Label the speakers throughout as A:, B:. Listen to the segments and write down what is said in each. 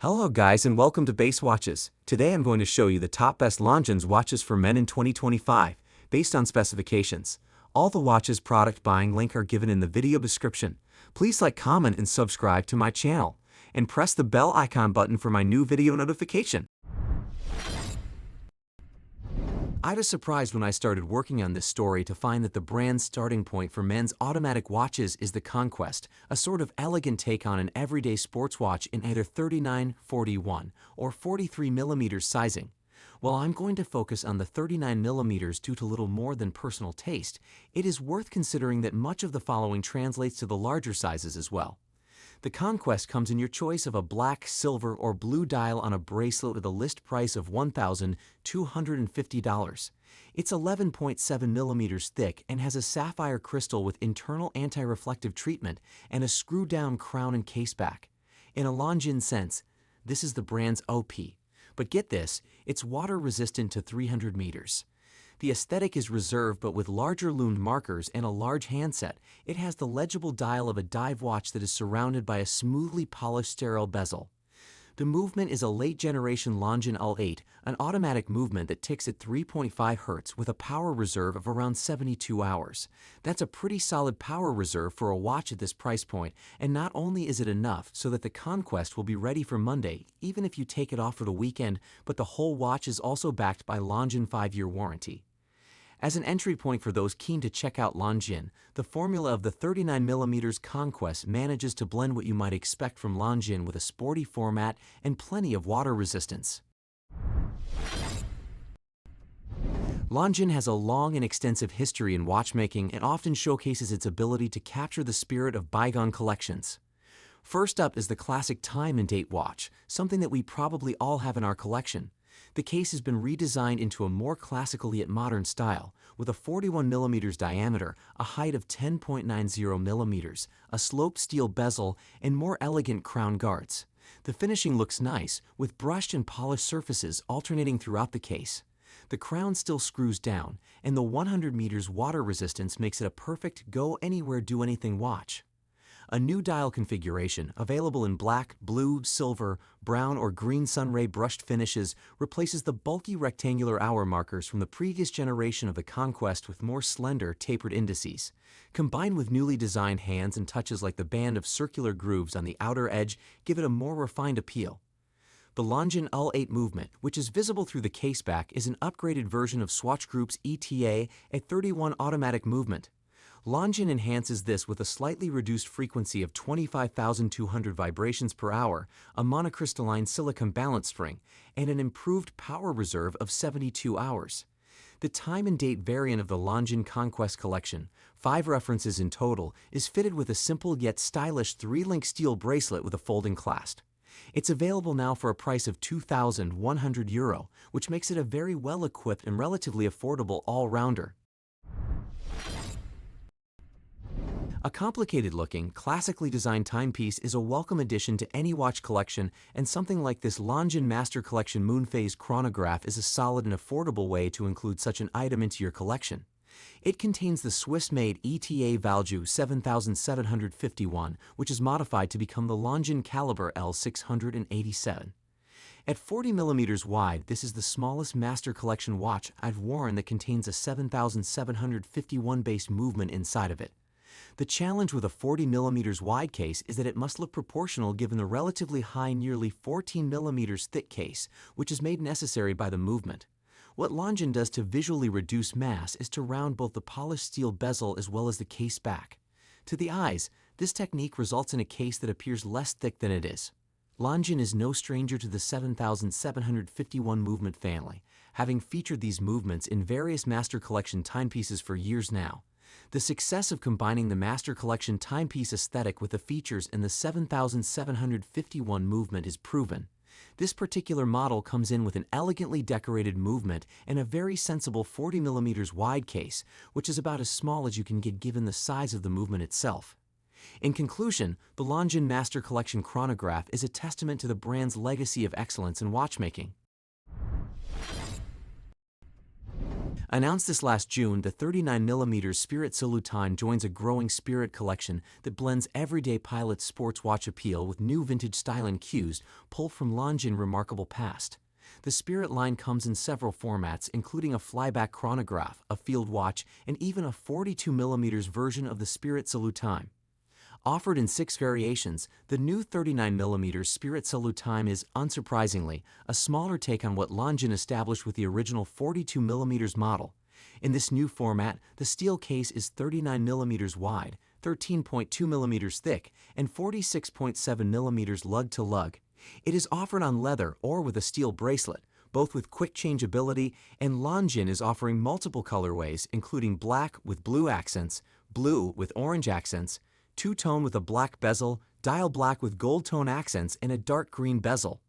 A: Hello guys and welcome to Base Watches. Today I'm going to show you the top best Longines watches for men in 2025, based on specifications. All the watches product buying link are given in the video description. Please like, comment, and subscribe to my channel. And press the bell icon button for my new video notification. I was surprised when I started working on this story to find that the brand's starting point for men's automatic watches is the Conquest, a sort of elegant take on an everyday sports watch in either 39, 41, or 43mm sizing. While I'm going to focus on the 39mm due to little more than personal taste, it is worth considering that much of the following translates to the larger sizes as well. The Conquest comes in your choice of a black, silver, or blue dial on a bracelet with a list price of $1,250. It's 11.7mm thick and has a sapphire crystal with internal anti-reflective treatment and a screw-down crown and caseback. In a Longines sense, this is the brand's OP. But get this, it's water-resistant to 300 meters. The aesthetic is reserved but with larger loomed markers and a large handset. It has the legible dial of a dive watch that is surrounded by a smoothly polished sterile bezel. The movement is a late-generation Longines L8, an automatic movement that ticks at 3.5 Hz with a power reserve of around 72 hours. That's a pretty solid power reserve for a watch at this price point, and not only is it enough so that the Conquest will be ready for Monday, even if you take it off for the weekend, but the whole watch is also backed by Longines 5-year warranty. As an entry point for those keen to check out Longines, the formula of the 39mm Conquest manages to blend what you might expect from Longines with a sporty format and plenty of water resistance. Longines has a long and extensive history in watchmaking and often showcases its ability to capture the spirit of bygone collections. First up is the classic time and date watch, something that we probably all have in our collection. The case has been redesigned into a more classical yet modern style, with a 41mm diameter, a height of 10.90mm, a sloped steel bezel, and more elegant crown guards. The finishing looks nice, with brushed and polished surfaces alternating throughout the case. The crown still screws down, and the 100 meters water resistance makes it a perfect go-anywhere do-anything watch. A new dial configuration, available in black, blue, silver, brown, or green sunray brushed finishes, replaces the bulky rectangular hour markers from the previous generation of the Conquest with more slender, tapered indices. Combined with newly designed hands and touches like the band of circular grooves on the outer edge, give it a more refined appeal. The Longines L8 movement, which is visible through the caseback, is an upgraded version of Swatch Group's ETA at 31 automatic movement. Longines enhances this with a slightly reduced frequency of 25,200 vibrations per hour, a monocrystalline silicon balance spring, and an improved power reserve of 72 hours. The time and date variant of the Longines Conquest collection, 5 references in total, is fitted with a simple yet stylish 3-link steel bracelet with a folding clasp. It's available now for a price of €2,100, which makes it a very well-equipped and relatively affordable all-rounder. A complicated-looking, classically designed timepiece is a welcome addition to any watch collection, and something like this Longines Master Collection Moonphase Chronograph is a solid and affordable way to include such an item into your collection. It contains the Swiss-made ETA Value 7751, which is modified to become the Longines Caliber L687. At 40mm wide, this is the smallest Master Collection watch I've worn that contains a 7751 base movement inside of it. The challenge with a 40mm wide case is that it must look proportional given the relatively high, nearly 14mm thick case, which is made necessary by the movement. What Longines does to visually reduce mass is to round both the polished steel bezel as well as the case back. To the eyes, this technique results in a case that appears less thick than it is. Longines is no stranger to the 7751 movement family, having featured these movements in various Master Collection timepieces for years now. The success of combining the Master Collection timepiece aesthetic with the features in the 7751 movement is proven. This particular model comes in with an elegantly decorated movement and a very sensible 40mm wide case, which is about as small as you can get given the size of the movement itself. In conclusion, the Longines Master Collection Chronograph is a testament to the brand's legacy of excellence in watchmaking. Announced this last June, the 39mm Spirit Zulu Time joins a growing Spirit collection that blends everyday pilot sports watch appeal with new vintage style and cues pulled from Longines' remarkable past. The Spirit line comes in several formats, including a flyback chronograph, a field watch, and even a 42mm version of the Spirit Zulu Time. Offered in 6 variations, the new 39mm Spirit Zulu Time is, unsurprisingly, a smaller take on what Longines established with the original 42mm model. In this new format, the steel case is 39mm wide, 13.2mm thick, and 46.7mm lug to lug. It is offered on leather or with a steel bracelet, both with quick changeability, and Longines is offering multiple colorways, including black with blue accents, blue with orange accents, two-tone with a black bezel, dial black with gold tone accents, and a dark green bezel.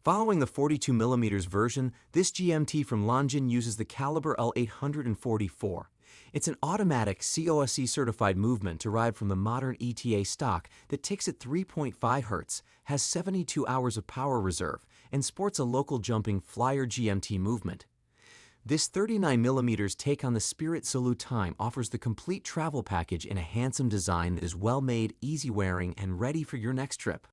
A: Following the 42mm version, this GMT from Longines uses the caliber L844. It's an automatic COSC certified movement derived from the modern ETA stock that ticks at 3.5 Hz, has 72 hours of power reserve, and sports a local jumping Flyer GMT movement. This 39mm take on the Spirit Zulu Time offers the complete travel package in a handsome design that is well-made, easy-wearing, and ready for your next trip.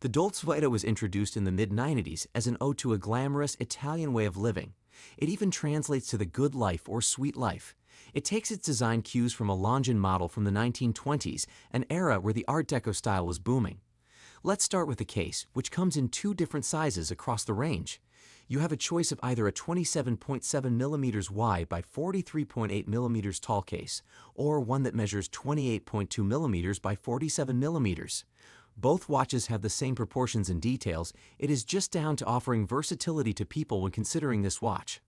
A: The DolceVita was introduced in the mid-90s as an ode to a glamorous Italian way of living. It even translates to the good life or sweet life. It takes its design cues from a Longines model from the 1920s, an era where the Art Deco style was booming. Let's start with the case, which comes in 2 different sizes across the range. You have a choice of either a 27.7mm wide by 43.8mm tall case, or one that measures 28.2mm by 47mm. Both watches have the same proportions and details. It is just down to offering versatility to people when considering this watch.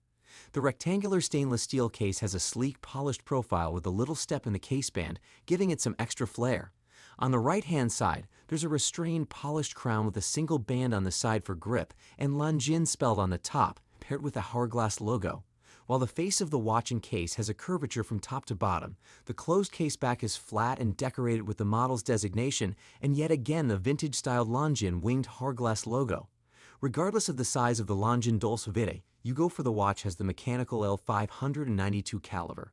A: The rectangular stainless steel case has a sleek, polished profile with a little step in the case band, giving it some extra flair. On the right-hand side, there's a restrained, polished crown with a single band on the side for grip and Longines spelled on the top, paired with a hourglass logo. While the face of the watch and case has a curvature from top to bottom, the closed case back is flat and decorated with the model's designation and yet again the vintage-styled Longines winged hourglass logo. Regardless of the size of the Longines DolceVita, you go for the watch has the mechanical L592 caliber.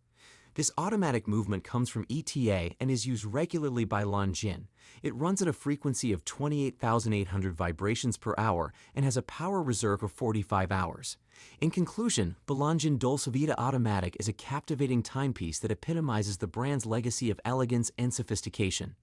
A: This automatic movement comes from ETA and is used regularly by Longines. It runs at a frequency of 28,800 vibrations per hour and has a power reserve of 45 hours. In conclusion, the Longines DolceVita Automatic is a captivating timepiece that epitomizes the brand's legacy of elegance and sophistication.